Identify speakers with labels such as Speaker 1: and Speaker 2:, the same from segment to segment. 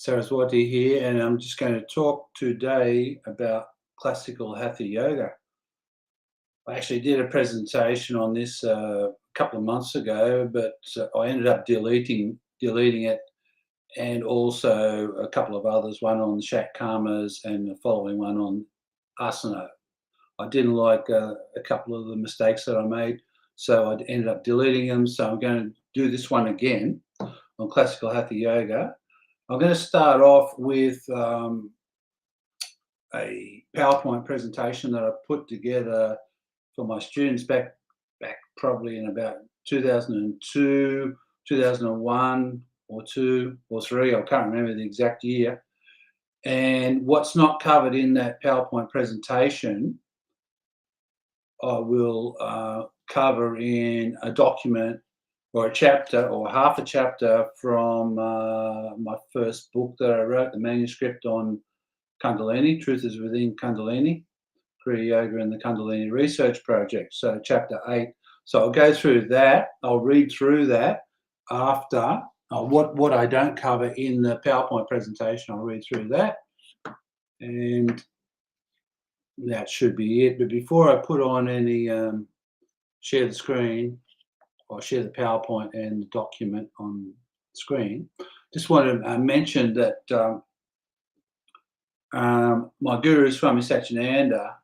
Speaker 1: Saraswati here, and I'm just going to talk today about classical hatha yoga. I actually did a presentation on this a couple of months ago, but I ended up deleting it, and also a couple of others, one on Shatkarmas and the following one on asana. I didn't like a couple of the mistakes that I made, so I ended up deleting them. So I'm going to do this one again on classical hatha yoga. I'm going to start off with a PowerPoint presentation that I put together for my students back probably in about 2002, 2001 or 2 or 3, I can't remember the exact year. And what's not covered in that PowerPoint presentation, I will cover in a document or a chapter or half a chapter from my first book that I wrote, the manuscript on Kundalini, Truth is Within Kundalini, Kriya Yoga and the Kundalini Research Project. So chapter 8. So I'll go through that. I'll read through that after what I don't cover in the PowerPoint presentation. I'll read through that, and that should be it. But before I put on any share the screen or share the PowerPoint and the document on screen, just want to mention that my guru, Swami Satyananda,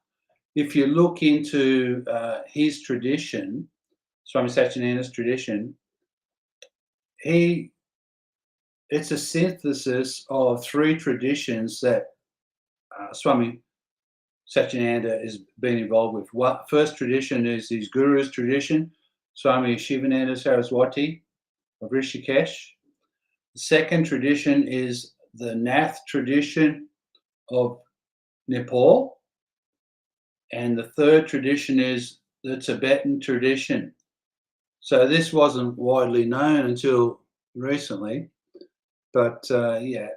Speaker 1: if you look into his tradition, Swami Satyananda's tradition, it's a synthesis of 3 traditions that Swami Satyananda has been involved with. First tradition is his guru's tradition, Swami Shivananda Saraswati of Rishikesh. The second tradition is the Nath tradition of Nepal. And the third tradition is the Tibetan tradition. So this wasn't widely known until recently, but yeah,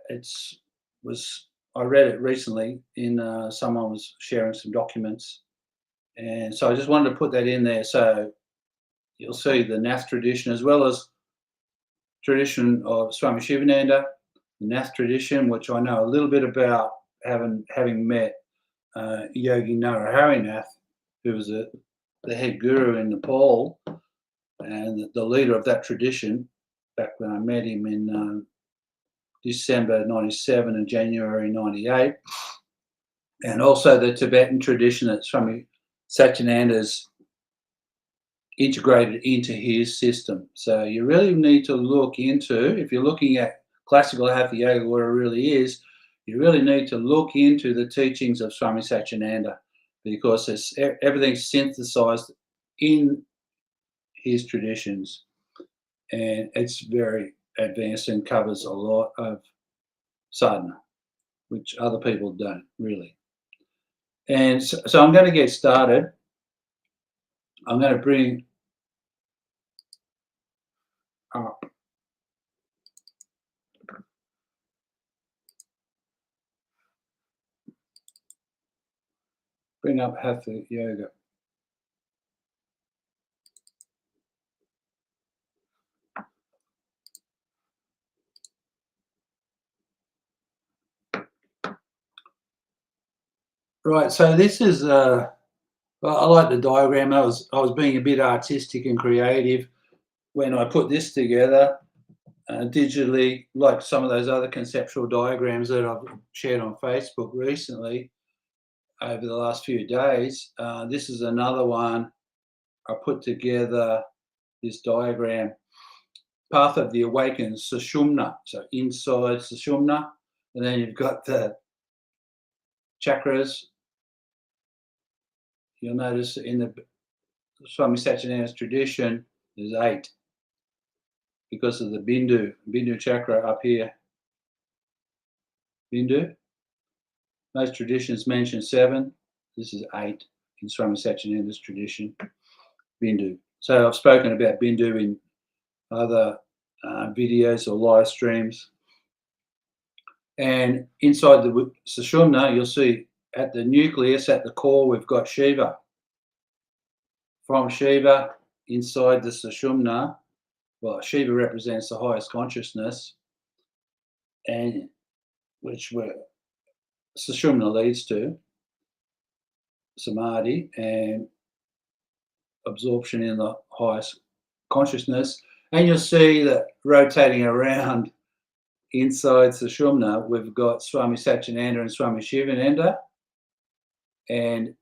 Speaker 1: I read it recently in someone was sharing some documents, and so I just wanted to put that in there. So you'll see the Nath tradition as well as tradition of Swami Shivananda, the Nath tradition, which I know a little bit about, having met Yogi Narahari Nath, who was the head guru in Nepal and the leader of that tradition back when I met him in December 97 and January 98. And also the Tibetan tradition that Swami Satyananda's integrated into his system. So you really need to look into, if you're looking at classical hatha yoga, what it really is, you really need to look into the teachings of Swami Satyananda, because everything's synthesized in his traditions, and it's very advanced and covers a lot of sadhana, which other people don't really. And so I'm going to get started. I'm going to bring up hatha yoga. Right, so this is I like the diagram. I was being a bit artistic and creative when I put this together digitally, like some of those other conceptual diagrams that I've shared on Facebook recently over the last few days. This is another one I put together, this diagram, Path of the Awakened Sushumna. So inside Sushumna, and then you've got the chakras. You'll notice in the Swami Satyananda's tradition, there's 8 because of the Bindu chakra up here. Bindu. Most traditions mention 7. This is 8 in Swami Satyananda's tradition. Bindu. So I've spoken about Bindu in other videos or live streams. And inside the Sushumna, you'll see at the nucleus, at the core, we've got Shiva. From Shiva, inside the Sushumna, well, Shiva represents the highest consciousness, and which were Sushumna leads to, samadhi, and absorption in the highest consciousness. And you'll see that rotating around inside Sushumna, we've got Swami Satyananda and Swami Shivananda. And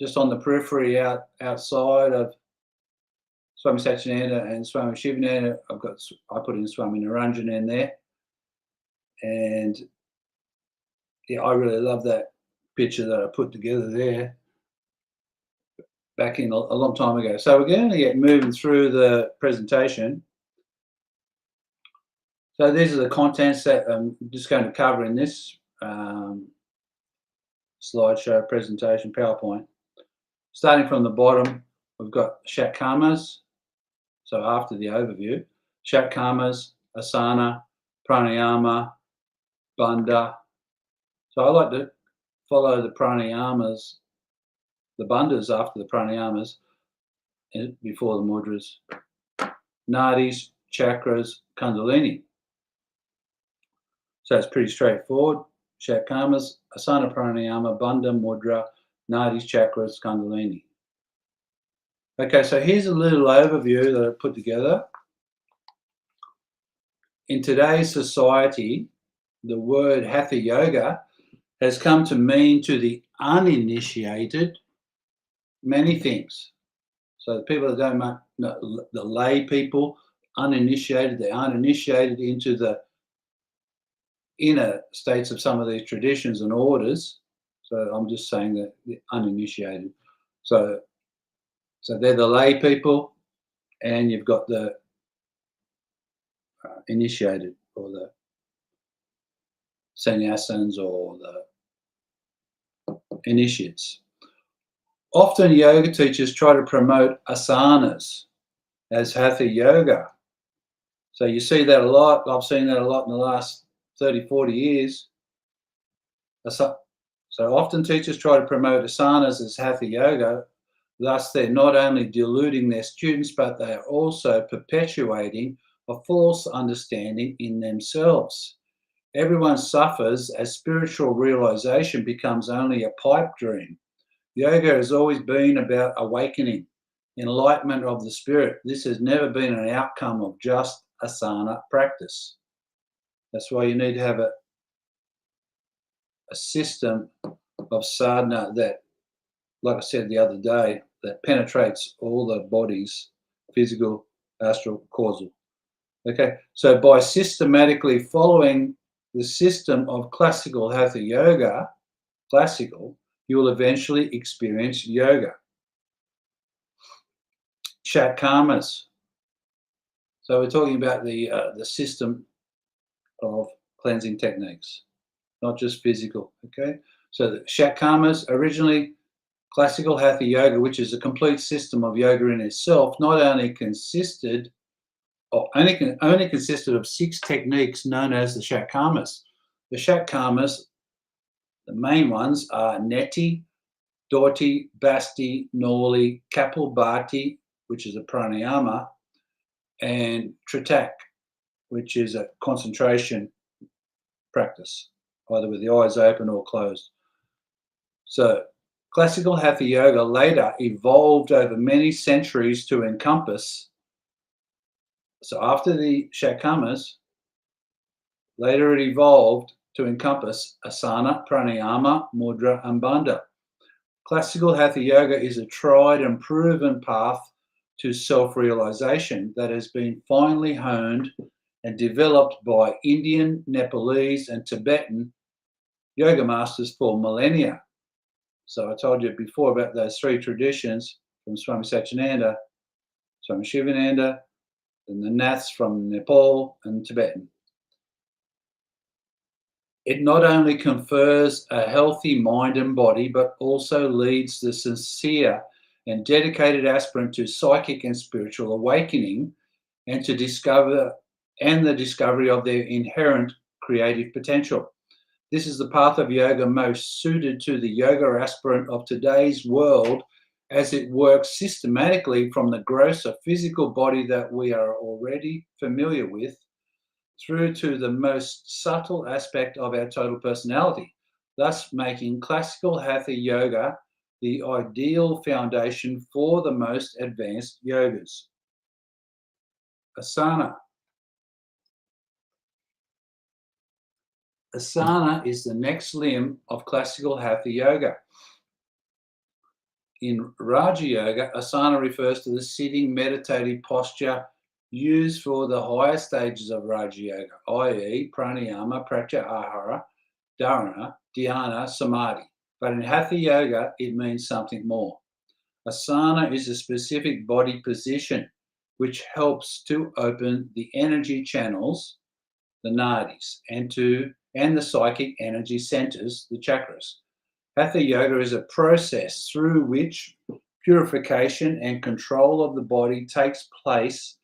Speaker 1: just on the periphery outside of Swami Satyananda and Swami Shivananda, I put in Swami Niranjan in there. And yeah, I really love that picture that I put together there back in a long time ago. So we're going to get moving through the presentation. So these are the contents that I'm just going to cover in this slideshow presentation, PowerPoint. Starting from the bottom, we've got Shatkamas. So after the overview, Shatkamas, Asana, Pranayama, Bandha. So I like to follow the pranayamas, the bandhas after the pranayamas, before the mudras. Nadis, chakras, kundalini. So it's pretty straightforward. Shatkamas, asana, pranayama, bandha, mudra, nadis, chakras, kundalini. Okay, so here's a little overview that I put together. In today's society, the word hatha yoga has come to mean to the uninitiated many things. So the people that don't know, the lay people, uninitiated, they aren't initiated into the inner states of some of these traditions and orders. So I'm just saying that the uninitiated. So they're the lay people, and you've got the initiated, or the sannyasins, or the initiates. Often yoga teachers try to promote asanas as hatha yoga. So you see that a lot. I've seen that a lot in the last 30, 40 years. So often teachers try to promote asanas as hatha yoga. Thus, they're not only deluding their students, but they are also perpetuating a false understanding in themselves. Everyone suffers as spiritual realization becomes only a pipe dream. Yoga has always been about awakening, enlightenment of the spirit. This has never been an outcome of just asana practice. That's why you need to have a system of sadhana that, like I said the other day, that penetrates all the bodies, physical, astral, causal. Okay, so by systematically following the system of classical hatha yoga, you will eventually experience yoga. Shatkamas. So we're talking about the system of cleansing techniques, not just physical. Okay, so the Shatkamas, originally classical hatha yoga, which is a complete system of yoga in itself, not only consisted of 6 techniques known as the Shatkamas. The Shatkamas, the main ones are Neti, Dhoti, Basti, Noli, Kapalbhati, which is a pranayama, and Tritak, which is a concentration practice, either with the eyes open or closed. So classical hatha yoga later evolved over many centuries to encompass, so after the Shatkamas, later it evolved to encompass asana, pranayama, mudra, and bandha. Classical hatha yoga is a tried and proven path to self-realization that has been finely honed and developed by Indian, Nepalese, and Tibetan yoga masters for millennia. So I told you before about those 3 traditions from Swami Satyananda, Swami Shivananda, and the Naths from Nepal and Tibetan. It not only confers a healthy mind and body, but also leads the sincere and dedicated aspirant to psychic and spiritual awakening, and the discovery of their inherent creative potential. This is the path of yoga most suited to the yoga aspirant of today's world, as it works systematically from the grosser physical body that we are already familiar with, through to the most subtle aspect of our total personality, thus making classical Hatha Yoga the ideal foundation for the most advanced yogas. Asana. Asana is the next limb of classical Hatha Yoga. In Raja Yoga, asana refers to the sitting meditative posture used for the higher stages of Raja Yoga, i.e. pranayama, pratyahara, dharana, dhyana, samadhi. But in Hatha Yoga, it means something more. Asana is a specific body position which helps to open the energy channels, the nadis, and the psychic energy centers, the chakras. Hatha Yoga is a process through which purification and control of the body takes place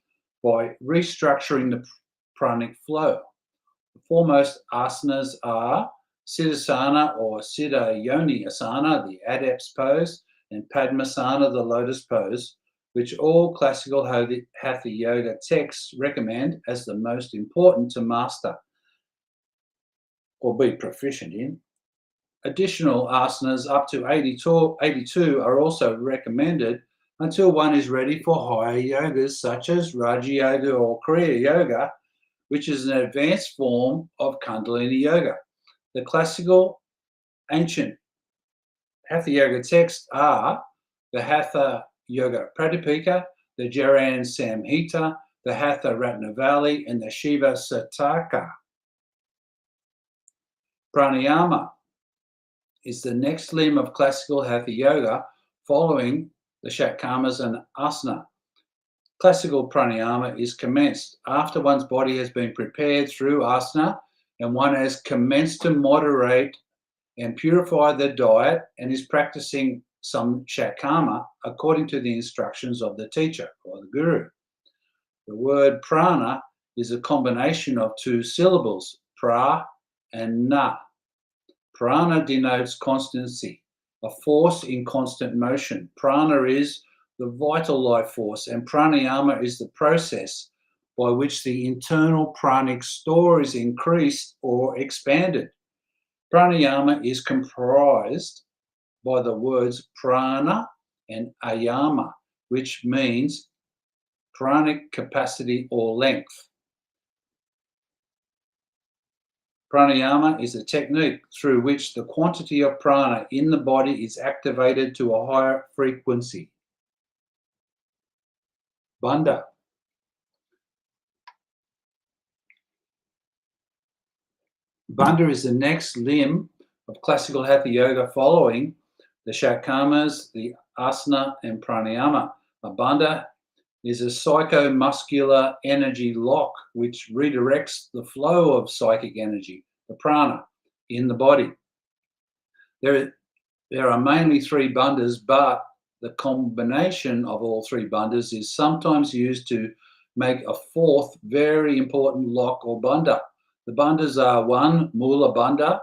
Speaker 1: by restructuring the pranic flow. The foremost asanas are Siddhasana or Siddha Yoni Asana, the Adept's pose, and Padmasana, the lotus pose, which all classical Hatha Yoga texts recommend as the most important to master or be proficient in. Additional asanas up to 82 are also recommended until one is ready for higher yogas such as Raja Yoga or Kriya Yoga, which is an advanced form of Kundalini Yoga. The classical ancient Hatha Yoga texts are the Hatha Yoga Pradipika, the Jaran Samhita, the Hatha Ratnavali, and the Shiva Sataka. Pranayama is the next limb of classical Hatha Yoga following the Shatkamas and Asana. Classical pranayama is commenced after one's body has been prepared through asana and one has commenced to moderate and purify the diet and is practicing some shatkama according to the instructions of the teacher or the guru. The word prana is a combination of two syllables, pra and na. Prana denotes constancy, a force in constant motion. Prana is the vital life force, and pranayama is the process by which the internal pranic store is increased or expanded. Pranayama is comprised by the words prana and ayama, which means pranic capacity or length. Pranayama is a technique through which the quantity of prana in the body is activated to a higher frequency. Bandha. Bandha is the next limb of classical Hatha Yoga following the Shatkamas, the Asana, and Pranayama. A bandha is a psychomuscular energy lock which redirects the flow of psychic energy, the prana, in the body. There are mainly three bandhas, but the combination of all three bandhas is sometimes used to make a fourth very important lock or bandha. The bandhas are: one, Mula bandha,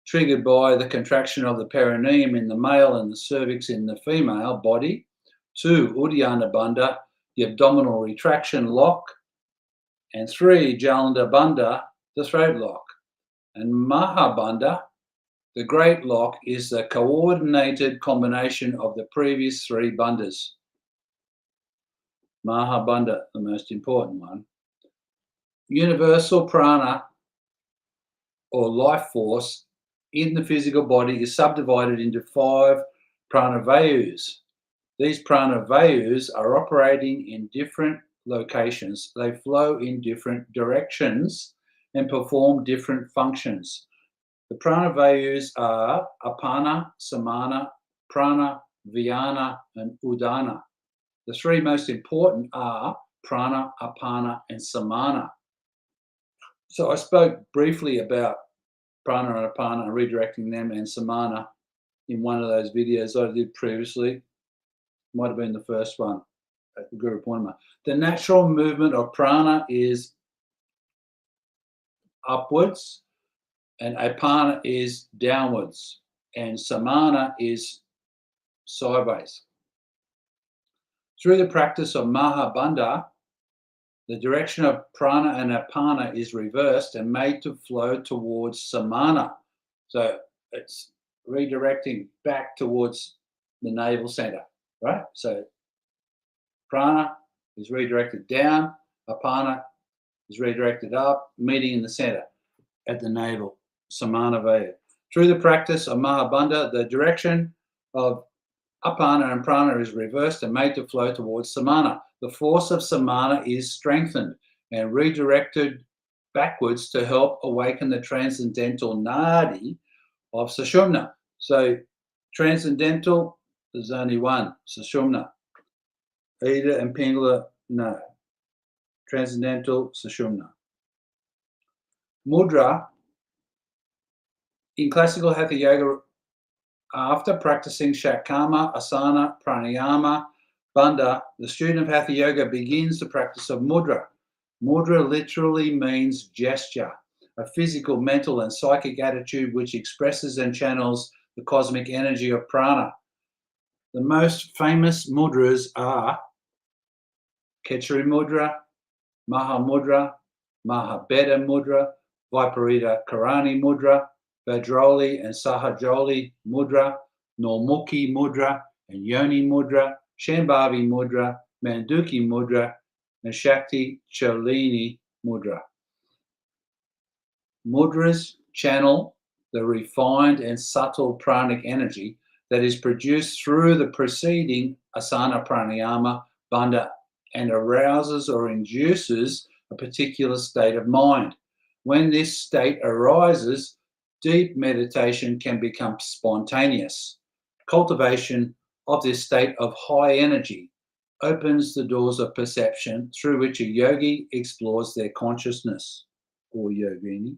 Speaker 1: triggered by the contraction of the perineum in the male and the cervix in the female body. Two, Uddiyana bandha, the abdominal retraction lock. And three, Jalandhar bandha, the throat lock. And Maha bandha, the great lock, is the coordinated combination of the previous three bandhas. Maha bandha, the most important one. Universal prana or life force in the physical body is subdivided into 5 pranavayus. These pranavayus are operating in different locations. They flow in different directions and perform different functions. The pranavayus are apana, samana, prana, vyana, and udana. The 3 most important are prana, apana, and samana. So I spoke briefly about prana and apana, redirecting them, and samana in one of those videos I did previously. Might have been the first one at the Guru Purnima. The natural movement of prana is upwards, and apana is downwards, and samana is sideways. Through the practice of Mahabandha, The direction of prana and apana is reversed and made to flow towards samana. So it's redirecting back towards the navel center, right? So prana is redirected down, apana is redirected up, meeting in the center at the navel, samana vaya. Through the practice of Mahabandha, the direction of apana and prana is reversed and made to flow towards samana. The force of samana is strengthened and redirected backwards to help awaken the transcendental nadi of sushumna. So transcendental, there's only one, sushumna. Ida and Pingala, no. Transcendental, sushumna. Mudra, in classical Hatha Yoga, after practicing Shakama, Asana, Pranayama, Bandha, the student of Hatha Yoga begins the practice of mudra. Mudra literally means gesture, a physical, mental, and psychic attitude which expresses and channels the cosmic energy of prana. The most famous mudras are Khechari Mudra, Maha Mudra, Mahabeda Mudra, Viparita Karani Mudra, Vajroli and Sahajoli Mudra, Normukhi Mudra and Yoni Mudra, Shambhavi Mudra, Manduki Mudra, and Shakti Chalini Mudra. Mudras channel the refined and subtle pranic energy that is produced through the preceding asana pranayama bandha and arouses or induces a particular state of mind. When this state arises, deep meditation can become spontaneous. Cultivation of this state of high energy opens the doors of perception through which a yogi explores their consciousness, or yogini.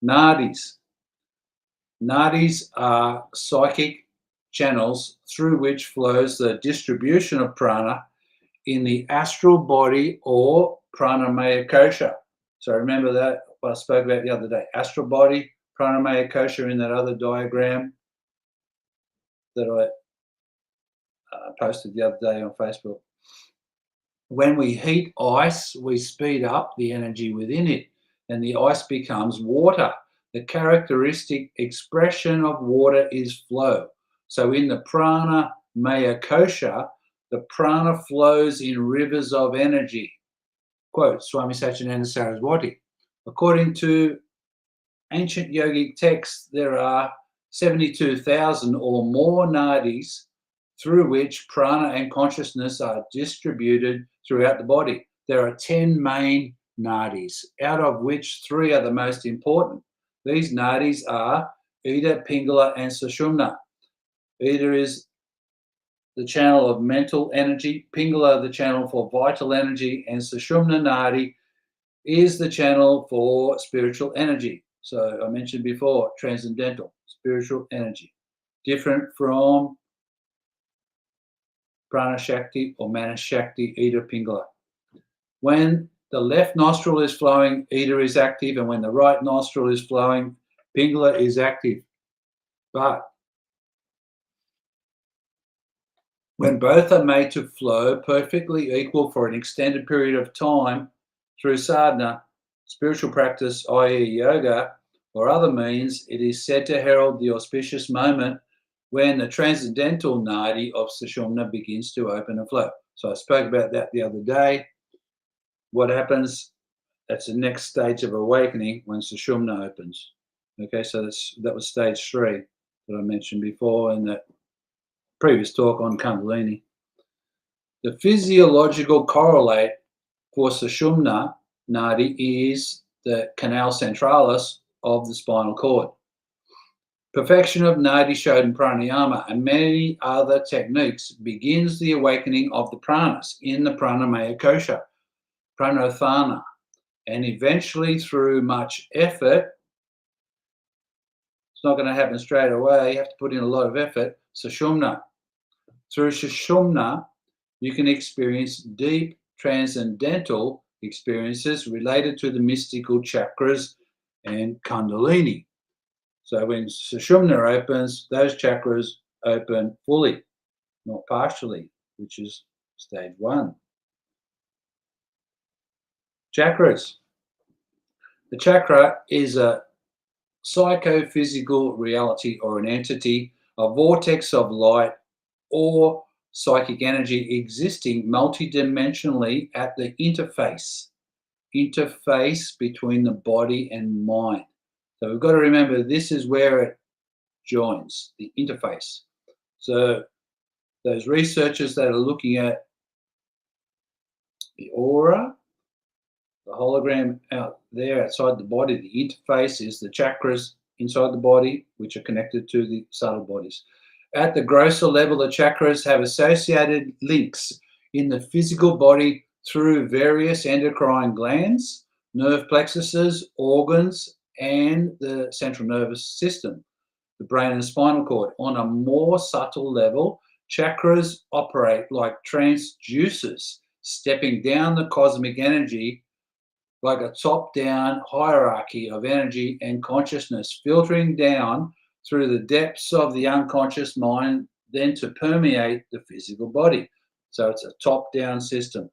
Speaker 1: Nadis. Nadis are psychic channels through which flows the distribution of prana in the astral body or pranamaya kosha. So remember that what I spoke about the other day. Astral body, pranamaya kosha in that other diagram that I posted the other day on Facebook. When we heat ice, we speed up the energy within it, and the ice becomes water. The characteristic expression of water is flow. So in the prana maya kosha, the prana flows in rivers of energy. Quote, Swami Satyananda Saraswati. According to ancient yogic texts, there are 72,000 or more nadis through which prana and consciousness are distributed throughout the body. There are 10 main nadis, out of which 3 are the most important. These nadis are Ida, Pingala, and Sushumna. Ida is the channel of mental energy, Pingala the channel for vital energy, and Sushumna Nadi is the channel for spiritual energy. So I mentioned before, transcendental, spiritual energy, different from Prana Shakti or Mana Shakti, Ida Pingala. When the left nostril is flowing, Ida is active, and when the right nostril is flowing, Pingala is active. But when both are made to flow perfectly equal for an extended period of time through sadhana, spiritual practice, i.e. yoga, or other means, it is said to herald the auspicious moment when the transcendental nadi of sushumna begins to open and flow. So I spoke about that the other day. What happens? That's the next stage of awakening when sushumna opens. Okay, so that was stage 3 that I mentioned before in that previous talk on Kundalini. The physiological correlate for sushumna nadi is the canal centralis of the spinal cord. Perfection of nadi shodhan pranayama and many other techniques begins the awakening of the pranas in the pranamaya kosha, pranothana, and eventually through much effort, it's not going to happen straight away, you have to put in a lot of effort, sushumna. Through sushumna, you can experience deep transcendental experiences related to the mystical chakras and kundalini. So when sushumna opens, those chakras open fully, not partially, which is stage 1. Chakras. The chakra is a psychophysical reality or an entity, a vortex of light or psychic energy existing multidimensionally at the interface between the body and mind. So we've got to remember this is where it joins, the interface. So those researchers that are looking at the aura, the hologram out there outside the body, the interface is the chakras inside the body, which are connected to the subtle bodies. At the grosser level, the chakras have associated links in the physical body through various endocrine glands, nerve plexuses, organs, and the central nervous system, the brain and spinal cord. On a more subtle level, chakras operate like transducers, stepping down the cosmic energy like a top-down hierarchy of energy and consciousness, filtering down through the depths of the unconscious mind, then to permeate the physical body. So it's a top-down system.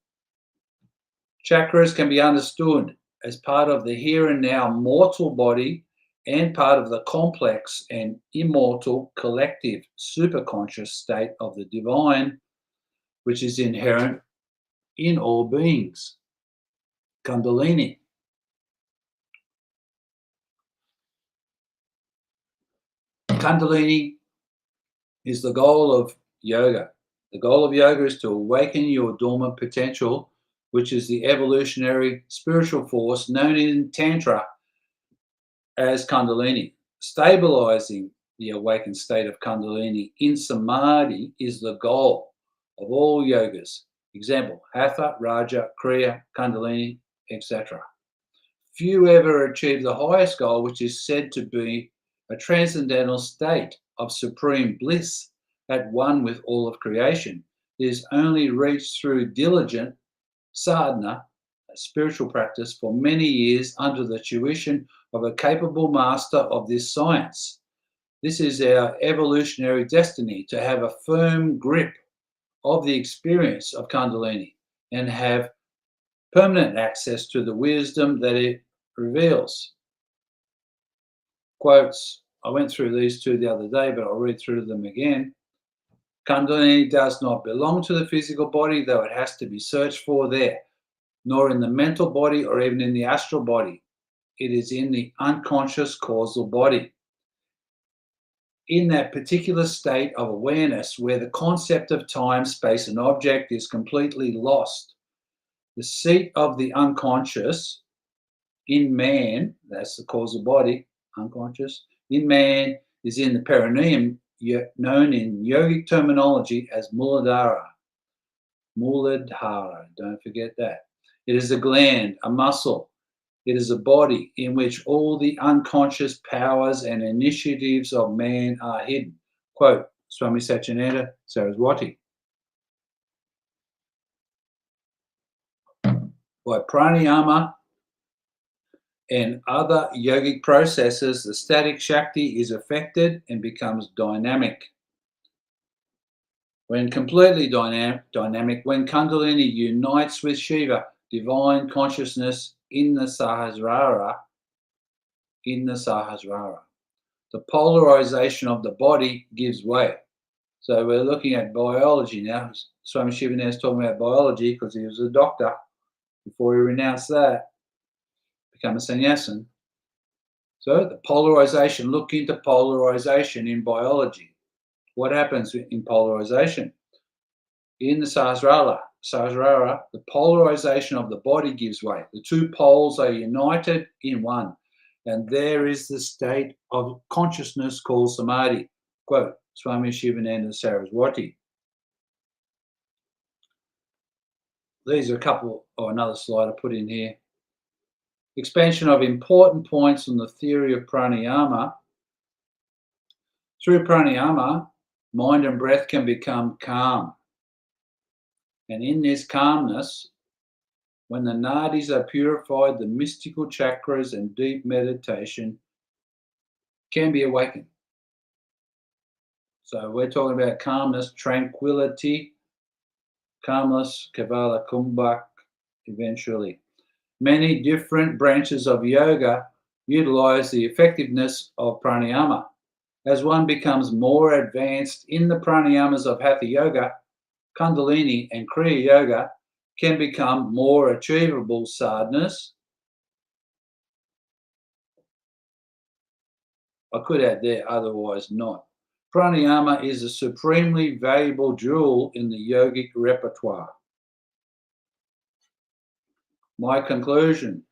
Speaker 1: Chakras can be understood as part of the here and now mortal body and part of the complex and immortal collective superconscious state of the divine, which is inherent in all beings. Kundalini. Kundalini is the goal of yoga. The goal of yoga is to awaken your dormant potential, which is the evolutionary spiritual force known in Tantra as Kundalini. Stabilizing the awakened state of Kundalini in Samadhi is the goal of all yogas. Example, Hatha, Raja, Kriya, Kundalini, etc. Few ever achieve the highest goal, which is said to be a transcendental state of supreme bliss at one with all of creation. It is only reached through diligent sadhana, a spiritual practice, for many years under the tuition of a capable master of this science. This is our evolutionary destiny, to have a firm grip of the experience of Kundalini and have permanent access to the wisdom that it reveals. Quotes, I went through these two the other day, but I'll read through them again. Kundalini does not belong to the physical body, though it has to be searched for there, nor in the mental body or even in the astral body. It is in the unconscious causal body. In that particular state of awareness where the concept of time, space, and object is completely lost, the seat of the unconscious in man, that's the causal body, unconscious, in man is in the perineum, known in yogic terminology as Muladhara. Muladhara, don't forget that. It is a gland, a muscle. It is a body in which all the unconscious powers and initiatives of man are hidden. Quote, Swami Satyananda Saraswati. By pranayama and other yogic processes, the static Shakti is affected and becomes dynamic. When completely dynamic, when Kundalini unites with Shiva, divine consciousness in the Sahasrara, the polarization of the body gives way. So we're looking at biology now. Swami Shivananda is talking about biology because he was a doctor before he renounced that, become a sannyasin. So the polarization, look into polarization in biology. What happens in polarization? In the Sahasrara, the polarization of the body gives way. The two poles are united in one. And there is the state of consciousness called Samadhi. Quote, Swami Shivananda Saraswati. These are a couple, or another slide I put in here. Expansion of important points on the theory of pranayama. Through pranayama, mind and breath can become calm. And in this calmness, when the nadis are purified, the mystical chakras and deep meditation can be awakened. So we're talking about calmness, tranquility, calmness, Kavala Kumbhak, eventually. Many different branches of yoga utilize the effectiveness of pranayama. As one becomes more advanced in the pranayamas of Hatha Yoga, Kundalini and Kriya Yoga can become more achievable sadhanas. I could add there, otherwise not. Pranayama is a supremely valuable jewel in the yogic repertoire. My conclusion,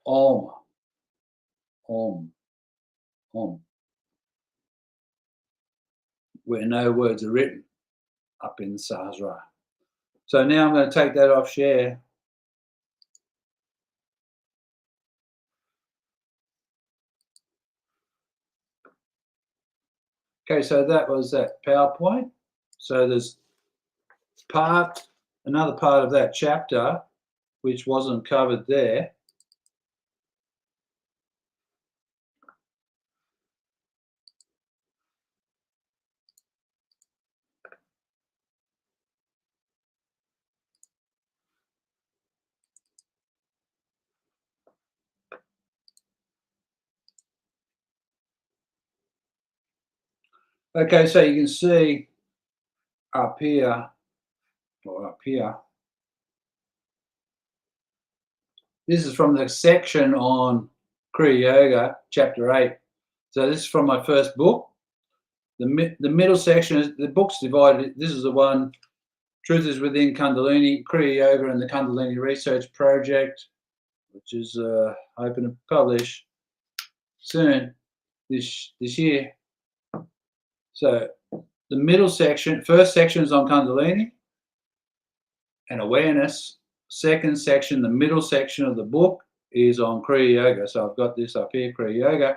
Speaker 1: Om, Om, Om. Where no words are written, up in the Sahasrara. So now I'm going to take that off share. Okay, so that was that PowerPoint. So there's another part of that chapter which wasn't covered there. Okay, so you can see up here, or up here, this is from the section on Kriya Yoga, chapter 8. So this is from my first book. The middle section, is the book's divided. This is the one, Truth is Within Kundalini, Kriya Yoga and the Kundalini Research Project, which is hoping to publish soon this year. So the middle section, first section is on Kundalini and awareness. Second section, the middle section of the book is on Kriya Yoga. So I've got this up here, Kriya Yoga.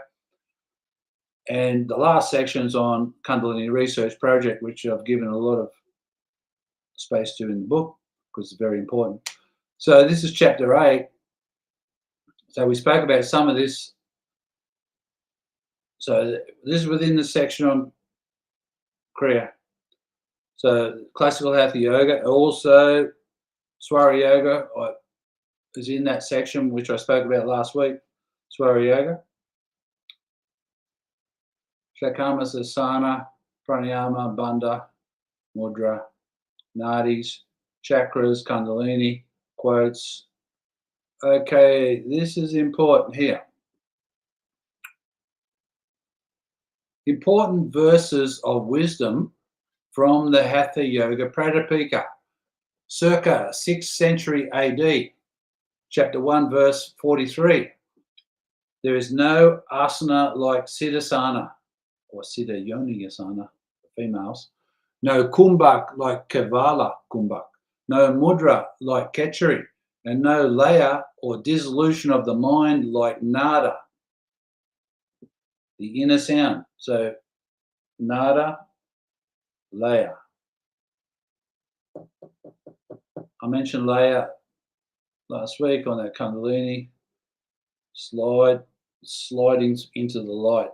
Speaker 1: And the last section is on Kundalini Research Project, which I've given a lot of space to in the book because it's very important. So this is chapter 8. So we spoke about some of this. So this is within the section on Kriya. So classical Hatha Yoga, also Swara Yoga is in that section, which I spoke about last week. Swara Yoga, Shakama, Asana, Pranayama, Bandha, Mudra, Nadis, Chakras, Kundalini, quotes. Okay, this is important here. Important verses of wisdom from the Hatha Yoga Pradipika, circa 6th century AD, chapter 1, verse 43. There is no asana like Siddhasana, or Siddha Yoni Asana for females, no kumbhak like Kevala kumbhak, no mudra like Ketchari, and no laya or dissolution of the mind like nada, the inner sound. So nada, laya. I mentioned laya last week on that Kundalini, sliding into the light,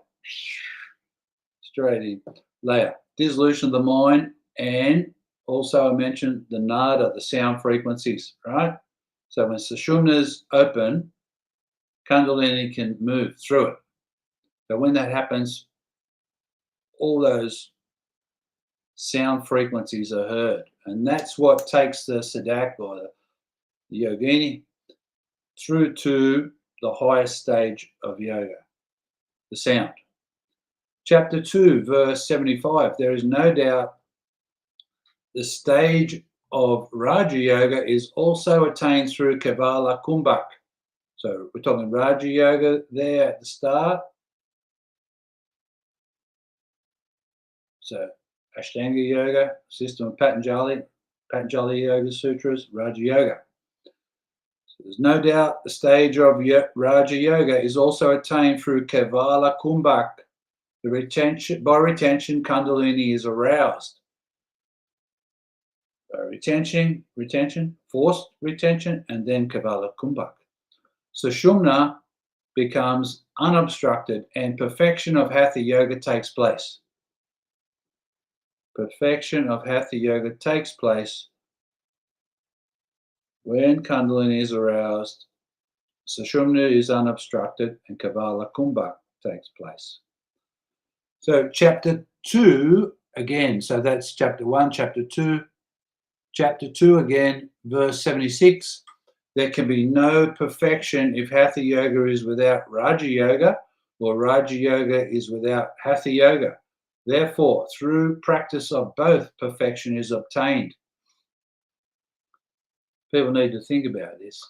Speaker 1: straight in. Laya, dissolution of the mind, and also I mentioned the nada, the sound frequencies, right? So when sushumna's open, Kundalini can move through it. So when that happens, all those sound frequencies are heard. And that's what takes the sadhak or the yogini through to the highest stage of yoga, the sound. Chapter 2, verse 75, there is no doubt the stage of Raja Yoga is also attained through Kevala Kumbhak. So we're talking Raja Yoga there at the start. So Ashtanga Yoga, system of Patanjali Yoga Sutras, Raja Yoga. So there's no doubt the stage of Raja Yoga is also attained through Kevala Kumbhak. By retention, Kundalini is aroused. Retention, forced retention, and then Kevala Kumbhak. Sushumna becomes unobstructed and perfection of Hatha Yoga takes place. Perfection of Hatha Yoga takes place when Kundalini is aroused Sushumna is unobstructed, and Kavala Kumbha takes place. So chapter 2 again, so that's chapter 1, chapter 2. Chapter 2 again, verse 76. There can be no perfection if Hatha Yoga is without Raja Yoga, or Raja Yoga is without Hatha Yoga. Therefore, through practice of both, perfection is obtained. People need to think about this.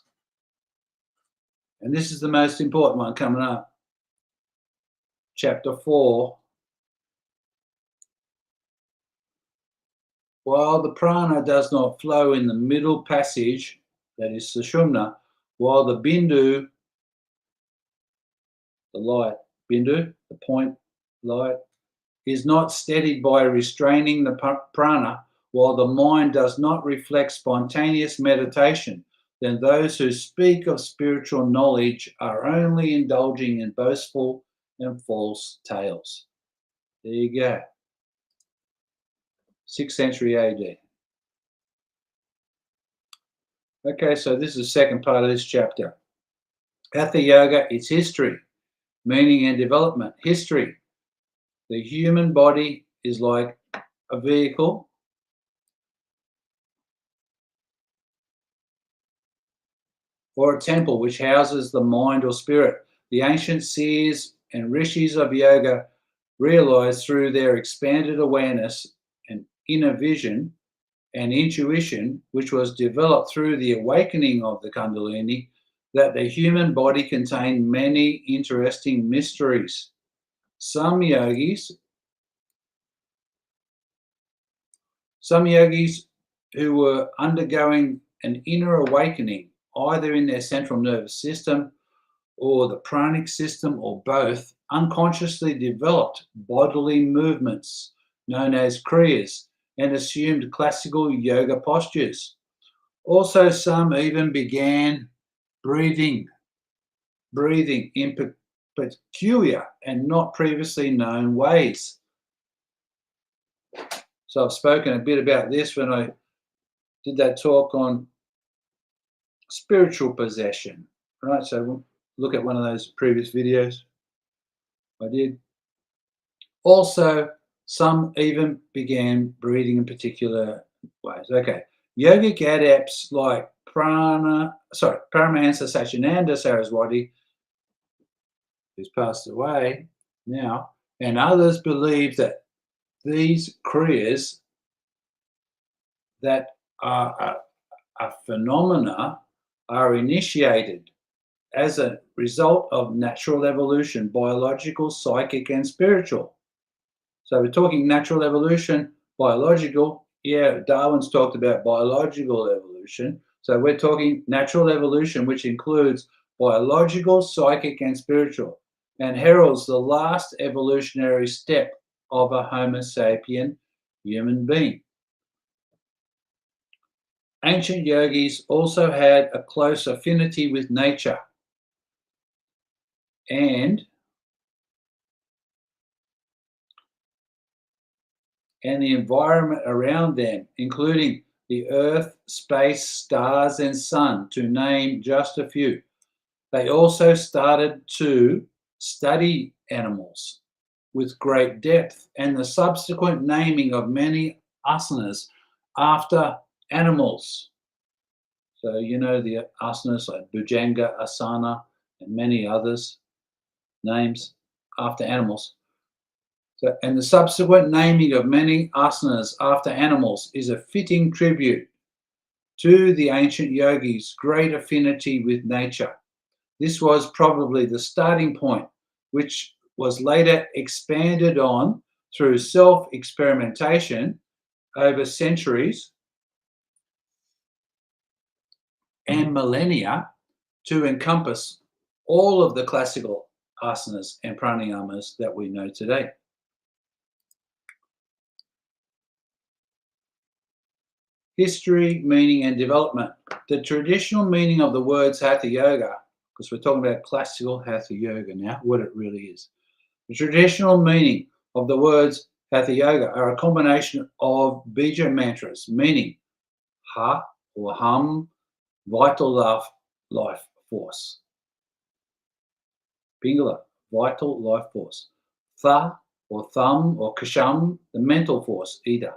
Speaker 1: And this is the most important one coming up. Chapter 4. While the prana does not flow in the middle passage, that is Sushumna, while the bindu, the light, bindu, the point light, is not steadied by restraining the prana, while the mind does not reflect spontaneous meditation, then those who speak of spiritual knowledge are only indulging in boastful and false tales. There you go. 6th century AD. Okay, so this is the second part of this chapter. Hatha Yoga, its history, meaning and development. History. The human body is like a vehicle or a temple which houses the mind or spirit. The ancient seers and rishis of yoga realized through their expanded awareness and inner vision and intuition, which was developed through the awakening of the Kundalini, that the human body contained many interesting mysteries. Some yogis who were undergoing an inner awakening, either in their central nervous system or the pranic system or both, unconsciously developed bodily movements known as kriyas and assumed classical yoga postures. Also, some even began breathing in peculiar and not previously known ways. So I've spoken a bit about this when I did that talk on spiritual possession, right? So we'll look at one of those previous videos I did. Also, some even began breathing in particular ways. Okay, yogic adepts like Paramahansa Sachinanda Saraswati, who's passed away now, and others believe that these kriyas that are phenomena are initiated as a result of natural evolution, biological, psychic, and spiritual. So we're talking natural evolution, biological. Yeah, Darwin's talked about biological evolution. So we're talking natural evolution, which includes biological, psychic, and spiritual, and heralds the last evolutionary step of a Homo sapien human being. Ancient yogis also had a close affinity with nature and the environment around them, including the earth, space, stars, and sun, to name just a few. They also started to study animals with great depth and the subsequent naming of many asanas after animals. So, you know, the asanas like Bhujanga Asana and many others, names after animals. So, and the subsequent naming of many asanas after animals is a fitting tribute to the ancient yogis' great affinity with nature. This was probably the starting point, which was later expanded on through self-experimentation over centuries and millennia to encompass all of the classical asanas and pranayamas that we know today. History, meaning, and development. The traditional meaning of the words Hatha Yoga, because we're talking about classical Hatha Yoga now, what it really is. The traditional meaning of the words Hatha Yoga are a combination of bija mantras, meaning Ha or Hum, vital life force. Pingala, vital life force. Tha or thumb or kasham, the mental force, Ida.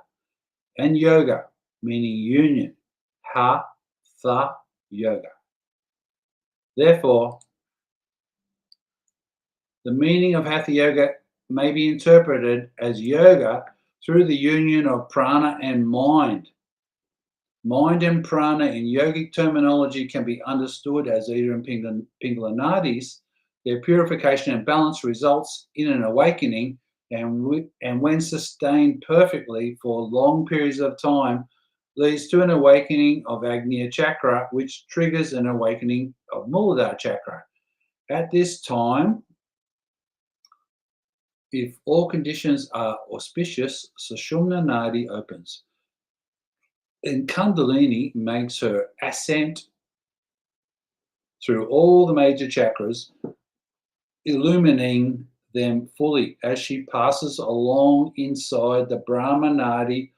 Speaker 1: And yoga, meaning union. Hatha yoga. Therefore, the meaning of Hatha yoga may be interpreted as yoga through the union of prana and mind. Mind and prana in yogic terminology can be understood as Ida and Pingala nadis. Their purification and balance results in an awakening, and when sustained perfectly for long periods of time, leads to an awakening of Agnya chakra, which triggers an awakening of Muladhara chakra. At this time, if all conditions are auspicious, Sushumna Nadi opens. And Kundalini makes her ascent through all the major chakras, illumining them fully as she passes along inside the Brahma Nadi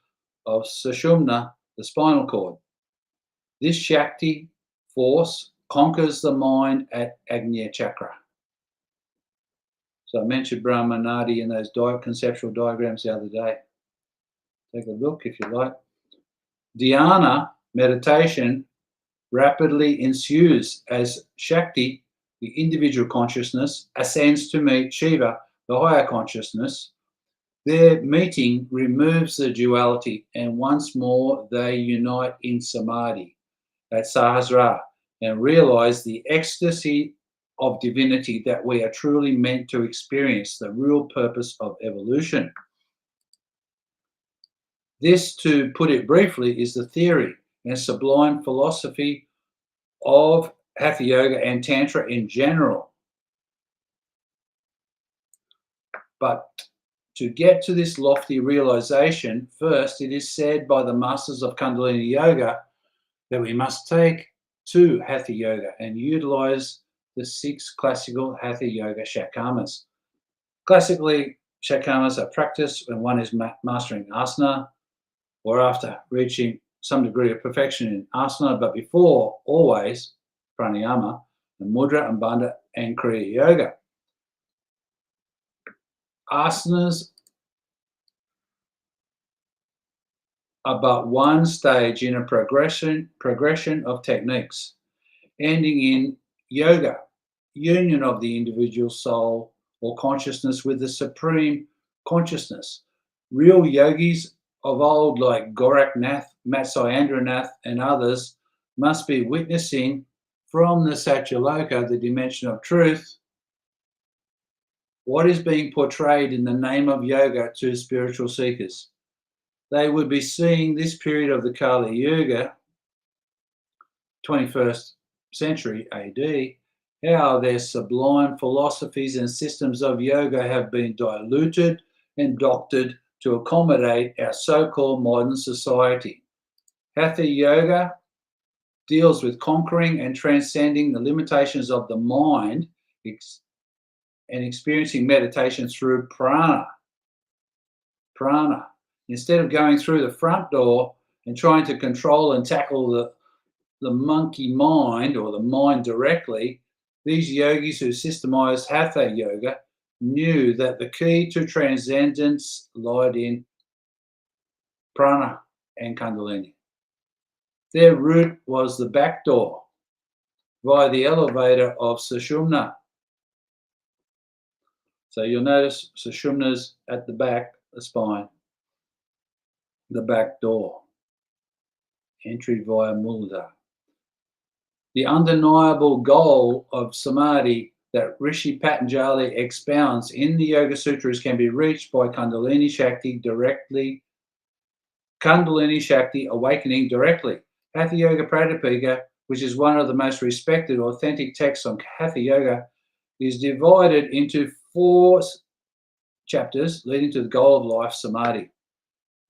Speaker 1: of Sushumna, the spinal cord. This Shakti force conquers the mind at Agnya chakra. So I mentioned Brahma Nadi in those conceptual diagrams the other day. Take a look if you like. Dhyana, meditation, rapidly ensues as Shakti, the individual consciousness, ascends to meet Shiva, the higher consciousness. Their meeting removes the duality, and once more they unite in Samadhi at Sahasrara and realize the ecstasy of divinity that we are truly meant to experience, the real purpose of evolution. This, to put it briefly, is the theory and sublime philosophy of Hatha Yoga and Tantra in general. But to get to this lofty realization, first it is said by the masters of Kundalini Yoga that we must take to Hatha Yoga and utilize the 6 classical Hatha Yoga Shakamas. Classically, Shakamas are practiced when one is mastering asana or after reaching some degree of perfection in asana, but before, always, pranayama, and mudra and bandha and kriya yoga. Asanas are but one stage in a progression of techniques, ending in yoga, union of the individual soul or consciousness with the supreme consciousness. Real yogis of old, like Goraknath, Matsyendranath, and others, must be witnessing from the Satyaloka, the dimension of truth, what is being portrayed in the name of yoga to spiritual seekers. They would be seeing this period of the Kali Yuga, 21st century AD, how their sublime philosophies and systems of yoga have been diluted and doctored to accommodate our so-called modern society. Hatha Yoga deals with conquering and transcending the limitations of the mind and experiencing meditation through prana. Prana. Instead of going through the front door and trying to control and tackle the monkey mind or the mind directly, these yogis who systemized Hatha Yoga knew that the key to transcendence lied in prana and Kundalini. Their route was the back door via the elevator of Sushumna. So you'll notice Sushumna's at the back, the spine, the back door, entry via Muladhara. The undeniable goal of Samadhi that Rishi Patanjali expounds in the Yoga Sutras can be reached by Kundalini Shakti awakening directly. Hatha Yoga Pradipika, which is one of the most respected authentic texts on Hatha Yoga, is divided into 4 chapters leading to the goal of life, Samadhi.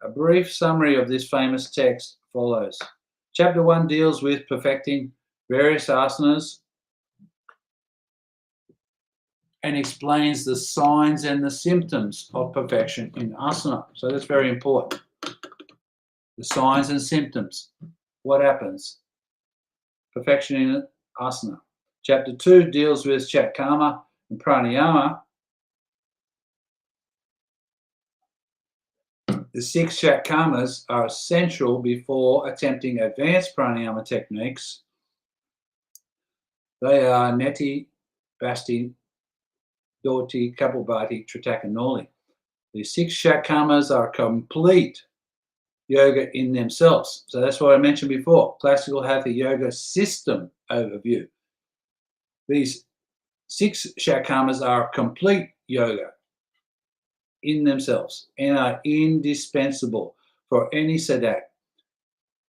Speaker 1: A brief summary of this famous text follows. Chapter 1 deals with perfecting various asanas and explains the signs and the symptoms of perfection in asana. So that's very important. The signs and symptoms. What happens? Perfection in asana. Chapter 2 deals with Chatkama and pranayama, the 6 shakamas are essential before attempting advanced pranayama techniques. They are neti, basti, doti, kapalbhati, tritaka, noli. The 6 shakamas are complete yoga in themselves. So that's what I mentioned before, Classical Hatha Yoga System overview. These 6 shakamas are complete yoga in themselves and are indispensable for any sadhak,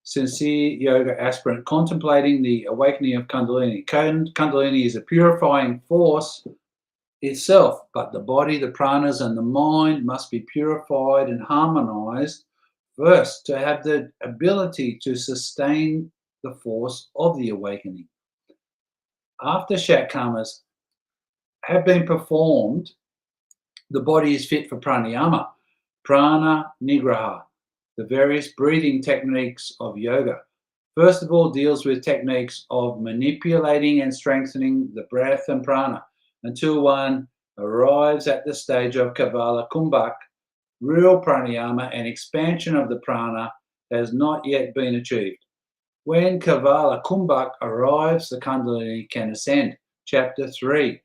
Speaker 1: sincere yoga aspirant contemplating the awakening of Kundalini. Kundalini is a purifying force itself, but the body, the pranas, and the mind must be purified and harmonized first to have the ability to sustain the force of the awakening. After shakamas have been performed, the body is fit for pranayama, prana nigraha, the various breathing techniques of yoga. First of all, deals with techniques of manipulating and strengthening the breath and prana until one arrives at the stage of Kavala Kumbhak. Real pranayama and expansion of the prana has not yet been achieved. When Kavala Kumbhak arrives, the Kundalini can ascend. Chapter 3.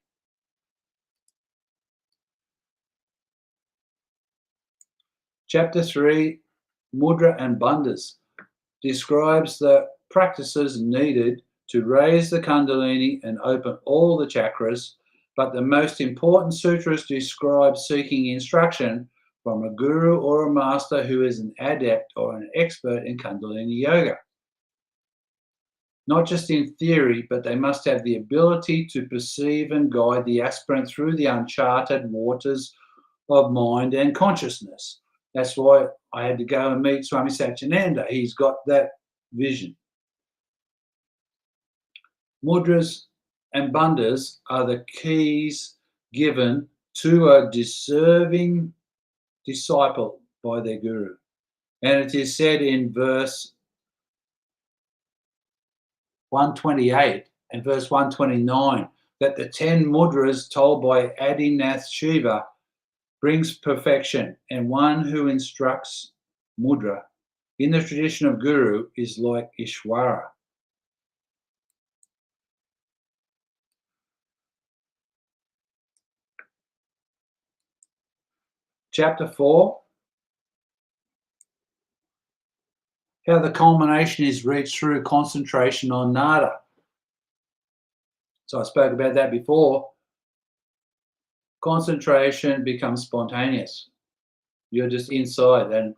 Speaker 1: Chapter 3, Mudra and Bandhas, describes the practices needed to raise the Kundalini and open all the chakras, but the most important sutras describe seeking instruction from a guru or a master who is an adept or an expert in Kundalini yoga. Not just in theory, but they must have the ability to perceive and guide the aspirant through the uncharted waters of mind and consciousness. That's why I had to go and meet Swami Satyananda. He's got that vision. Mudras and bandhas are the keys given to a deserving disciple by their guru. And it is said in verse 128 and verse 129 that the 10 mudras told by Adinath Shiva brings perfection, and one who instructs mudra in the tradition of guru is like Ishwara. Chapter 4, how the culmination is reached through concentration on nada. So I spoke about that before. Concentration becomes spontaneous. You're just inside and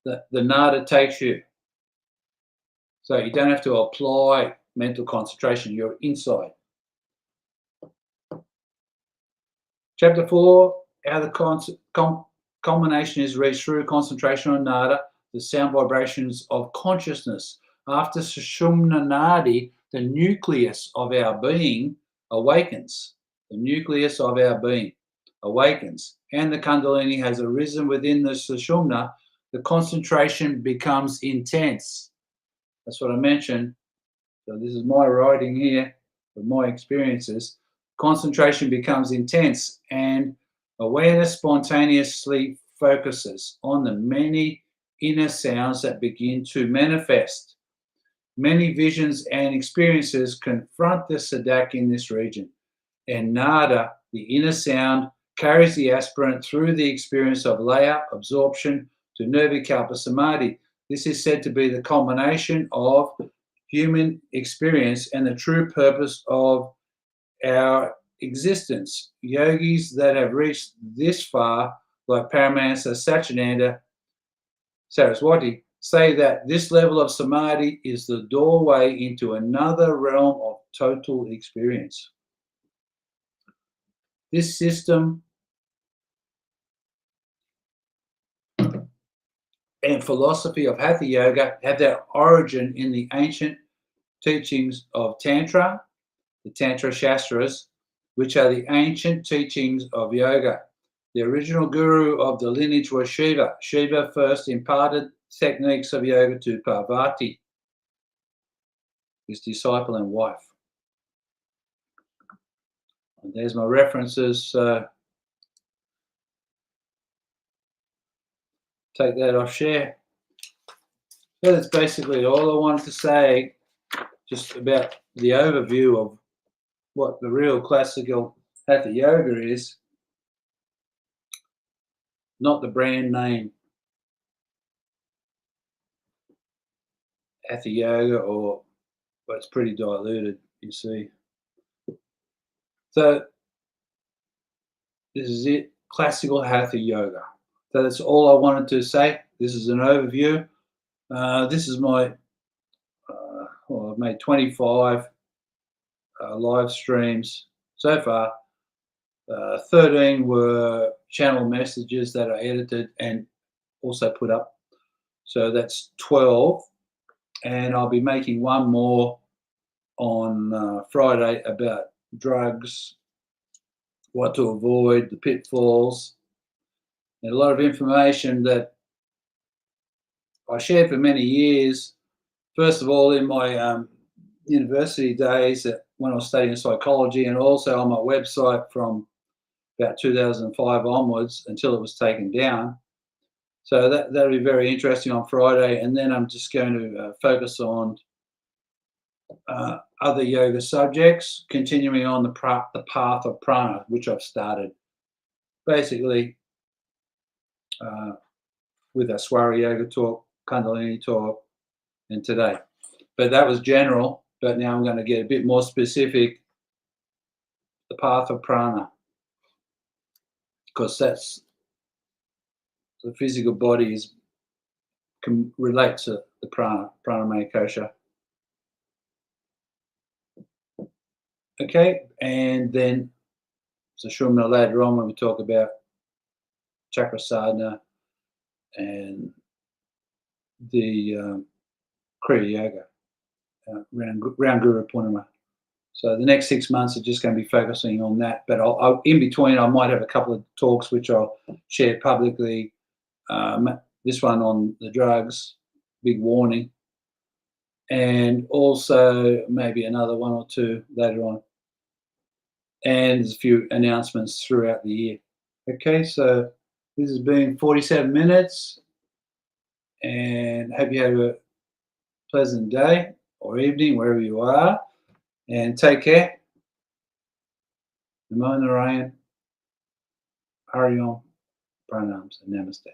Speaker 1: the nada takes you. So you don't have to apply mental concentration, you're inside. Chapter 4, how the culmination is reached through concentration on nada, the sound vibrations of consciousness. After Sushumna Nadi, the nucleus of our being awakens. The nucleus of our being awakens, and the Kundalini has arisen within the Sushumna. The concentration becomes intense. That's what I mentioned. So this is my writing here, of my experiences. Concentration becomes intense, and awareness spontaneously focuses on the many inner sounds that begin to manifest. Many visions and experiences confront the sadhak in this region, and nada, the inner sound, carries the aspirant through the experience of laya, absorption, to nirvikalpa samadhi. This is said to be the culmination of human experience and the true purpose of our existence. Yogis that have reached this far, like Paramahansa Satyananda Saraswati, say that this level of samadhi is the doorway into another realm of total experience. This system and philosophy of Hatha Yoga have their origin in the ancient teachings of Tantra, the Tantra Shastras, which are the ancient teachings of yoga. The original guru of the lineage was Shiva. Shiva first imparted techniques of yoga to Parvati, his disciple and wife. And there's my references. So take that off share. So that's basically all I wanted to say, just about the overview of what the real classical Hatha Yoga is, not the brand name Hatha Yoga, or but it's pretty diluted, you see. So this is it, classical Hatha Yoga. So that's all I wanted to say. This is an overview. This is my, well, I've made 25 live streams so far. 13 were channel messages that I edited and also put up. So that's 12. And I'll be making one more on Friday about drugs, what to avoid, the pitfalls, and a lot of information that I shared for many years. First of all, in my university days when I was studying psychology, and also on my website from about 2005 onwards until it was taken down. So that'll be very interesting on Friday. And then I'm just going to focus on other yoga subjects, continuing on the path of prana, which I've started basically with a Swara Yoga talk, Kundalini talk, and today. But that was general, but now I'm going to get a bit more specific, the path of prana, because that's the physical body can relate to the pranamaya kosha. Okay, and then Sushumna later on when we talk about chakra sadhana and the Kriya Yoga around Guru Purnima. So the next 6 months are just going to be focusing on that. But in between, I might have a couple of talks which I'll share publicly. This one on the drugs, big warning, and also maybe another one or two later on. And there's a few announcements throughout the year. Okay, so this has been 47 minutes, and hope you have a pleasant day or evening wherever you are, and take care. Namo Narayan, Hari Om, Pranams, and Namaste.